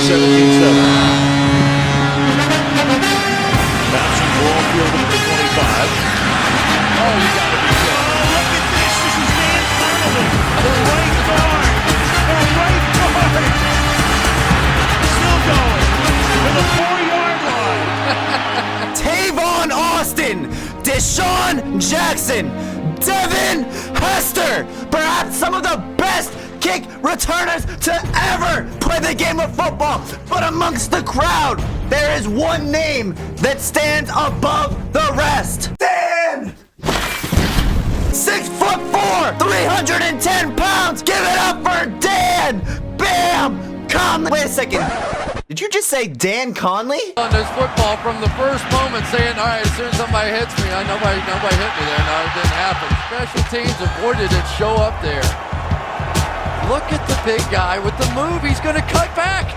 17-7. Bouncing ball fielded at the 25. Oh, you gotta be kidding. Oh, look at this. This is Dan Connolly. The right guard. The right guard. Still going to the 4-yard line. Tavon Austin, Deshaun Jackson, Devin Hester, perhaps some of the best kick returners to ever play the game of football. But amongst the crowd, there is one name that stands above the rest. Dan! 6'4", 310 pounds. Give it up for Dan! Bam! Conley. Wait a second. Did you just say Dan Connolly? On this football from the first moment saying, all right, as soon as somebody hits me, nobody hit me there. No, it didn't happen. Special teams avoided it, show up there. Look at the big guy with the move. He's going to cut back.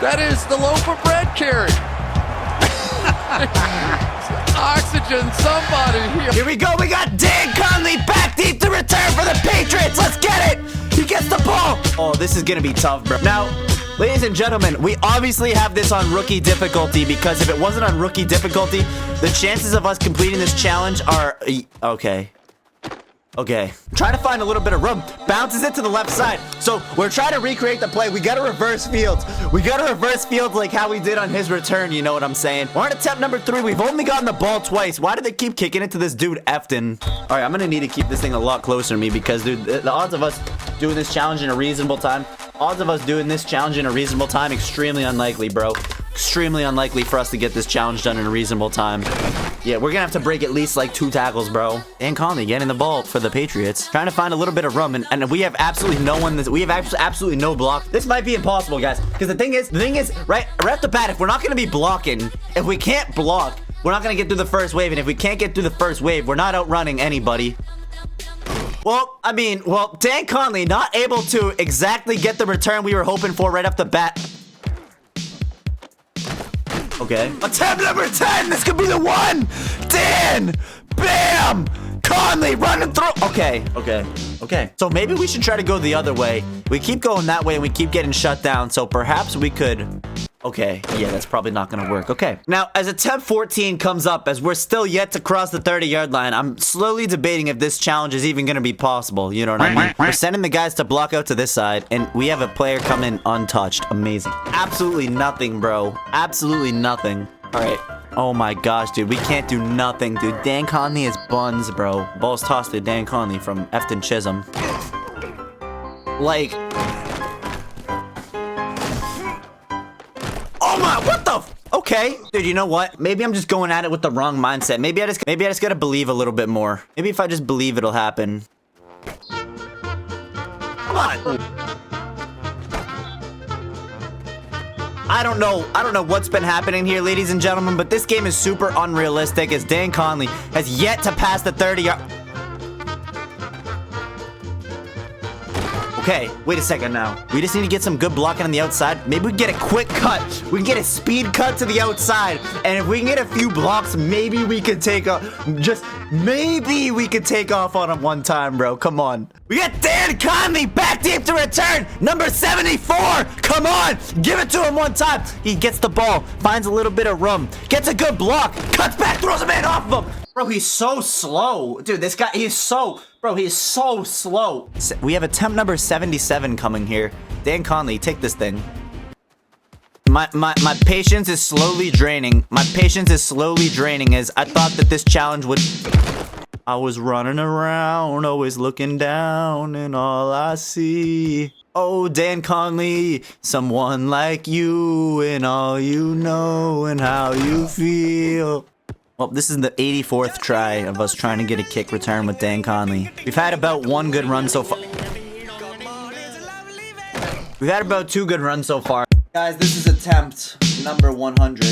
That is the loaf of bread carry. Oxygen, somebody here. Here we go. We got Dan Connolly back deep to return for the Patriots. Let's get it. He gets the ball. Oh, this is going to be tough, bro. Now, ladies and gentlemen, we obviously have this on rookie difficulty because if it wasn't on rookie difficulty, the chances of us completing this challenge are... Okay. Trying to find a little bit of room. Bounces it to the left side. So we're trying to recreate the play. We got to reverse fields. We got to reverse fields like how we did on his return. You know what I'm saying? We're on attempt number 3. We've only gotten the ball twice. Why do they keep kicking it to this dude Efton? All right, I'm going to need to keep this thing a lot closer to me because, dude, the odds of us doing this challenge in a reasonable time, extremely unlikely, bro. Extremely unlikely for us to get this challenge done in a reasonable time. Yeah, we're gonna have to break at least like 2 tackles, bro. Dan Connolly getting the ball for the Patriots. Trying to find a little bit of room, and we have absolutely no one. We have absolutely no block. This might be impossible, guys. Because the thing is, right off the bat, if we're not gonna be blocking, if we can't block, we're not gonna get through the first wave. And if we can't get through the first wave, we're not outrunning anybody. Well, Dan Connolly not able to exactly get the return we were hoping for right off the bat. Okay. Attempt number 10. This could be the one. Dan. Bam. Connolly running through. Okay. So maybe we should try to go the other way. We keep going that way and we keep getting shut down. So perhaps we could... Okay, yeah, that's probably not gonna work. Okay, now as attempt 14 comes up, as we're still yet to cross the 30-yard line, I'm slowly debating if this challenge is even gonna be possible. You know what I mean? We're sending the guys to block out to this side, and we have a player come in untouched. Amazing. Absolutely nothing, bro. Absolutely nothing. All right. Oh my gosh, dude, we can't do nothing, dude. Dan Connolly is buns, bro. Ball's tossed to Dan Connolly from Efton Chisholm. Like... Oh my, what the okay. Dude, you know what? Maybe I'm just going at it with the wrong mindset. Maybe I just gotta believe a little bit more. Maybe if I just believe it'll happen. Come on. I don't know what's been happening here, ladies and gentlemen, but this game is super unrealistic as Dan Connolly has yet to pass the 30-yard... Okay, wait a second now. We just need to get some good blocking on the outside. Maybe we can get a quick cut. We can get a speed cut to the outside. And if we can get a few blocks, maybe we could take off. Maybe we could take off on him one time, bro. Come on. We got Dan Connolly back deep to return. Number 74. Come on. Give it to him one time. He gets the ball. Finds a little bit of room. Gets a good block. Cuts back. Throws a man off of him. Bro, he's so slow. Dude, this guy, he's so slow. We have attempt number 77 coming here. Dan Connolly, take this thing. My patience is slowly draining. As I thought that this challenge would... I was running around, always looking down, and all I see... Oh, Dan Connolly, someone like you, and all you know, and how you feel... Well, this is the 84th try of us trying to get a kick return with Dan Connolly. We've had about 1 good run so far. We've had about 2 good runs so far. Guys, this is attempt number 100.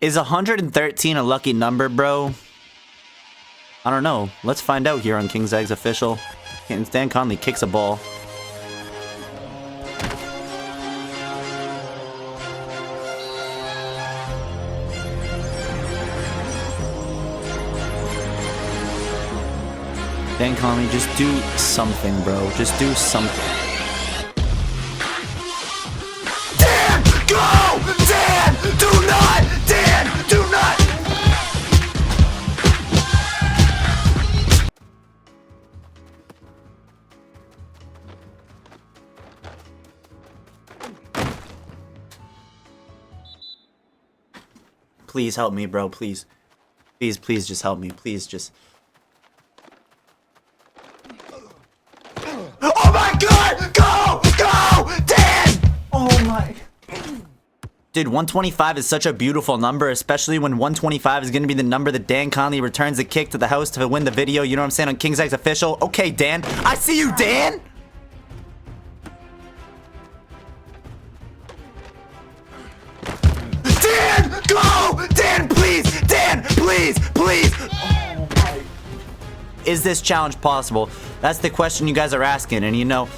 Is 113 a lucky number, bro? I don't know. Let's find out here on ZagZ Official. Dan Connolly kicks a ball. Dan Connolly, just do something, bro. Just do something. Dan, go! Dan, do not! Dan, do not! Please help me, bro. Please. Please just help me. Please just... Oh my god! Go! Go! Dan! Oh my... Dude, 125 is such a beautiful number, especially when 125 is going to be the number that Dan Connolly returns the kick to the house to win the video. You know what I'm saying? On ZagZ Official. Okay, Dan. I see you, Dan! Dan! Go! Dan, please! Dan, please! Please! Oh my... Is this challenge possible? That's the question you guys are asking. And you know,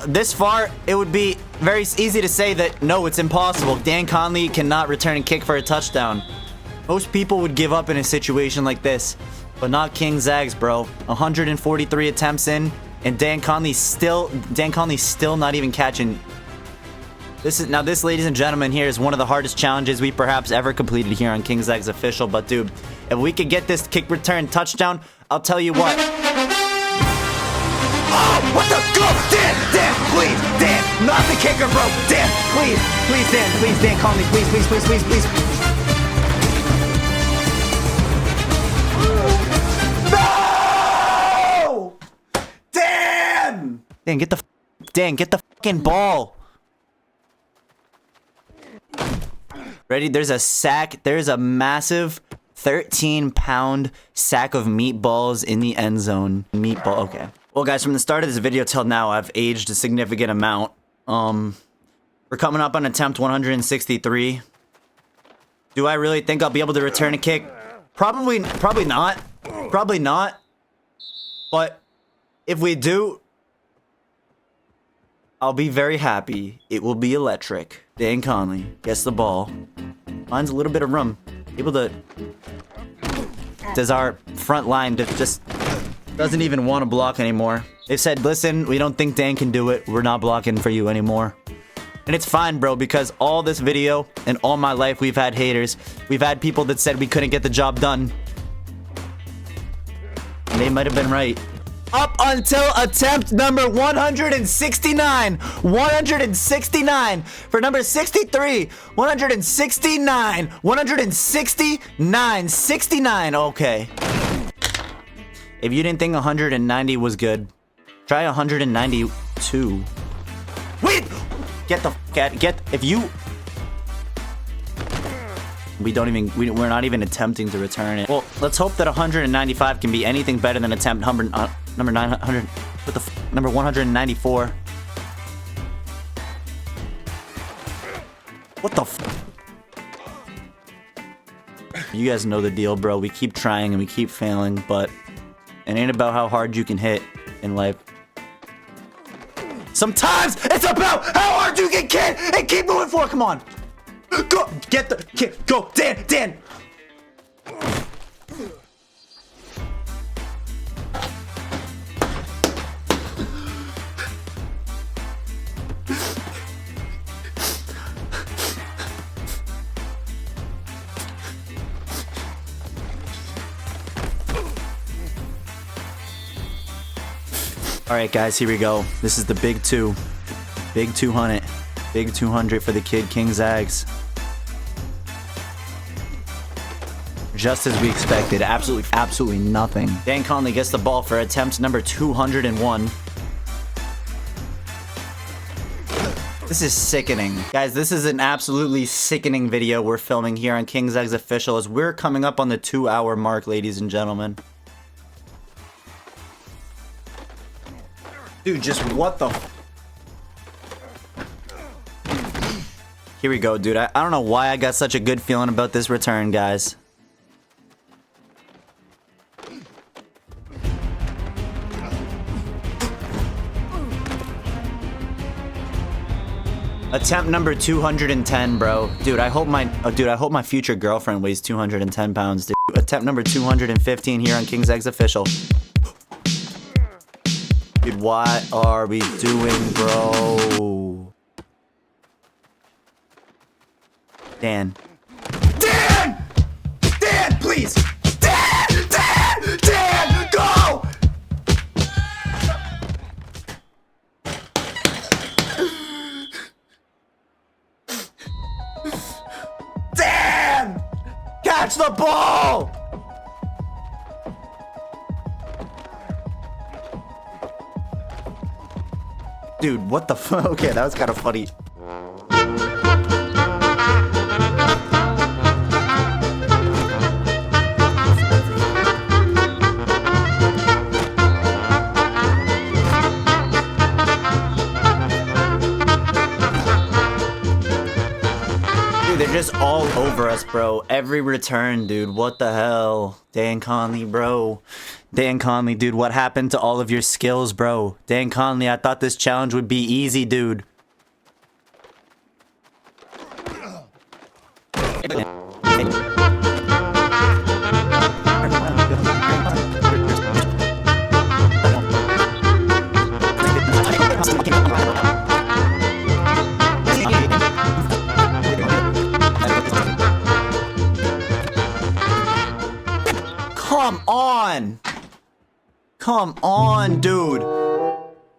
this far, it would be very easy to say that, no, it's impossible. Dan Connolly cannot return a kick for a touchdown. Most people would give up in a situation like this. But not King Zags, bro. 143 attempts in, and Dan Connolly's still not even catching... This, ladies and gentlemen, here is one of the hardest challenges we perhaps ever completed here on ZagZ Official. But, dude, if we could get this kick return touchdown, I'll tell you what. Oh, what the? Go! Dan! Dan, please! Dan! Not the kicker, bro! Dan, please! Please, Dan! Please, Dan, call me! Please, please, please, please, please! No! Dan! Dan, get the fucking ball! Ready? There's a sack. There's a massive 13-pound sack of meatballs in the end zone. Meatball. Okay. Well, guys, from the start of this video till now, I've aged a significant amount. We're coming up on attempt 163. Do I really think I'll be able to return a kick? Probably not. Probably not. But if we do, I'll be very happy. It will be electric. Dan Connolly gets the ball. Finds a little bit of room. Able to... Does our front line just doesn't even want to block anymore. They said, listen, we don't think Dan can do it. We're not blocking for you anymore. And it's fine, bro, because all this video and all my life we've had haters. We've had people that said we couldn't get the job done. And they might have been right. Up until attempt number 169. 169. For number 63. 169. 169. 69. Okay. If you didn't think 190 was good, try 192. Wait! If you... We're not even attempting to return it. Well, let's hope that 195 can be anything better than attempt number 900. What the number 194. What the You guys know the deal, bro. We keep trying and we keep failing, but it ain't about how hard you can hit in life. Sometimes it's about how hard you can hit and keep moving forward. Come on. Go, get the kick. Go, Dan. All right, guys, here we go. This is the big 2. Big 200. Big 200 for the kid, King Zags. Just as we expected. Absolutely nothing. Dan Connolly gets the ball for attempt number 201. This is sickening. Guys, this is an absolutely sickening video we're filming here on ZagZ Official as we're coming up on the 2-hour mark, ladies and gentlemen. Dude, just what the... Here we go, dude. I don't know why I got such a good feeling about this return, guys. Attempt number 210, bro. Dude, I hope my future girlfriend weighs 210 pounds, dude. Attempt number 215 here on ZagZ Official. Dude, what are we doing, bro? Dan. Dan! Dan, please! Dan! Dan! Dan! Go! Dan! Catch the ball! Dude, what the fuck? Okay, that was kind of funny. Dude, they're just all over us, bro. Every return, dude. What the hell? Dan Connolly, bro. Dan Connolly, dude, what happened to all of your skills, bro? Dan Connolly, I thought this challenge would be easy, dude. Come on! Come on, dude.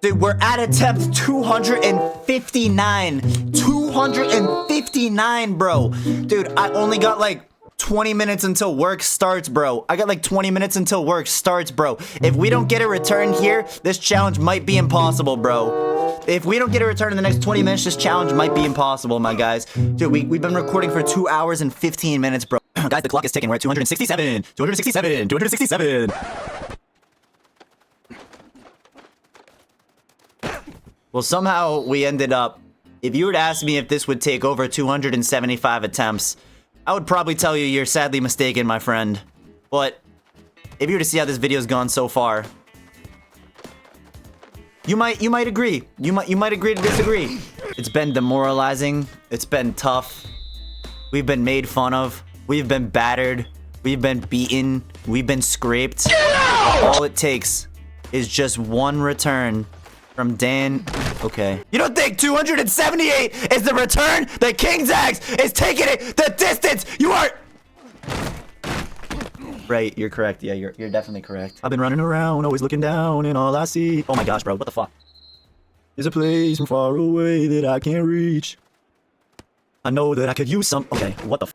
Dude, we're at attempt 259. 259, bro. Dude, I only got like 20 minutes until work starts, bro. I got like 20 minutes until work starts, bro. If we don't get a return here, this challenge might be impossible, bro. If we don't get a return in the next 20 minutes, this challenge might be impossible, my guys. Dude, we've been recording for 2 hours and 15 minutes, bro. Guys, the clock is ticking. We're at 267. 267. 267. Well, somehow we ended up, if you were to ask me if this would take over 275 attempts, I would probably tell you you're sadly mistaken, my friend. But if you were to see how this video's gone so far, you might agree. You might agree to disagree. It's been demoralizing. It's been tough. We've been made fun of. We've been battered. We've been beaten. We've been scraped. All it takes is just one return from Dan. Okay. You don't think 278 is the return? The King ZagZ is taking it the distance. You are right. You're correct. Yeah, you're definitely correct. I've been running around, always looking down, and all I see. Oh my gosh, bro. What the fuck? There's a place from far away that I can't reach. I know that I could use some. Okay. What the?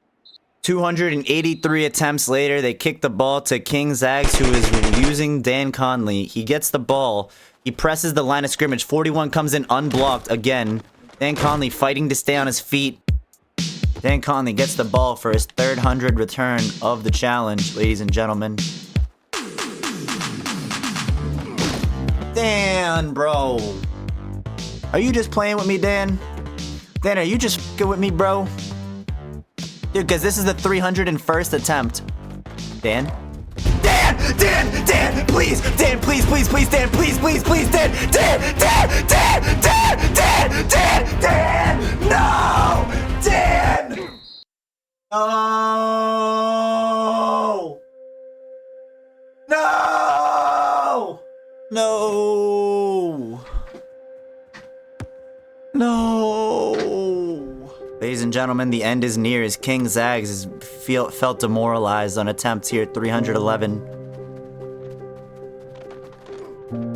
283 attempts later, they kick the ball to King ZagZ, who is using Dan Connolly. He gets the ball. He presses the line of scrimmage. 41 comes in unblocked again. Dan Connolly fighting to stay on his feet. Dan Connolly gets the ball for his 300 return of the challenge, ladies and gentlemen. Dan, bro. Are you just playing with me, Dan? Dan, are you just good with me, bro? Dude, because this is the 301st attempt. Dan? Dan! Dan! Dan! Please! Dan, please, please, please, Dan! Please, please, please, Dan! Dan! Dan! Dan! Dan! Dan! Dan! Dan! No! Dan! No! No! No! No! Ladies and gentlemen, the end is near as King ZagZ felt demoralized on attempt here at 311.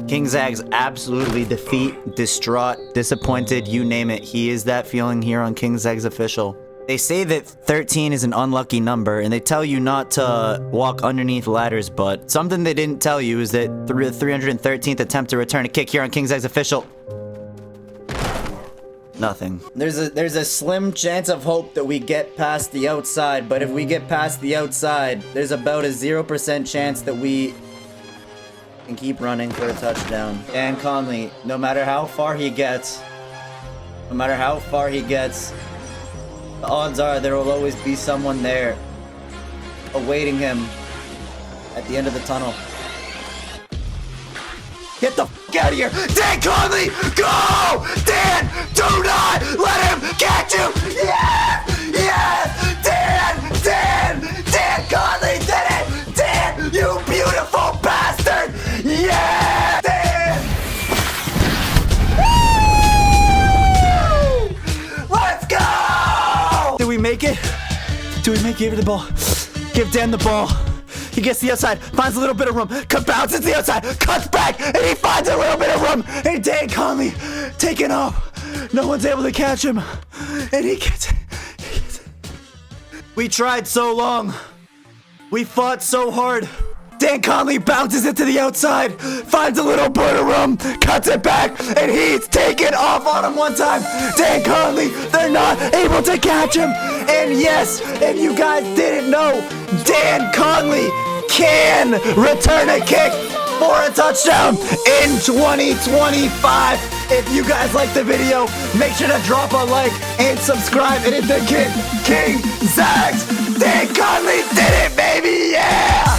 King ZagZ absolutely defeat, distraught, disappointed, you name it. He is that feeling here on King ZagZ Official. They say that 13 is an unlucky number, and they tell you not to walk underneath ladders, but something they didn't tell you is that the 313th attempt to return a kick here on King ZagZ Official. Nothing. There's a slim chance of hope that we get past the outside, but if we get past the outside, there's about a 0% chance that we can keep running for a touchdown. Dan Connolly, no matter how far he gets, the odds are there will always be someone there awaiting him at the end of the tunnel. Get the f*** out of here! Dan Connolly! Go! Dan! Do not let him catch you! Yes! Yes! Dan! Dan! Dan Connolly did it! Dan! You beautiful bastard! Yes! Dan! Do we give the ball? Give Dan the ball. He gets the outside, finds a little bit of room, bounces the outside, cuts back, and he finds a little bit of room. And Dan Connolly taking off. No one's able to catch him. And he gets it. We tried so long. We fought so hard. Dan Connolly bounces it to the outside, finds a little bit of room, cuts it back, and he's taken off on him one time. Dan Connolly, they're not able to catch him. And yes, if you guys didn't know, Dan Connolly can return a kick for a touchdown in 2025. If you guys like the video, make sure to drop a like and subscribe. And hit the King ZagZ. Dan Connolly did it, baby, yeah!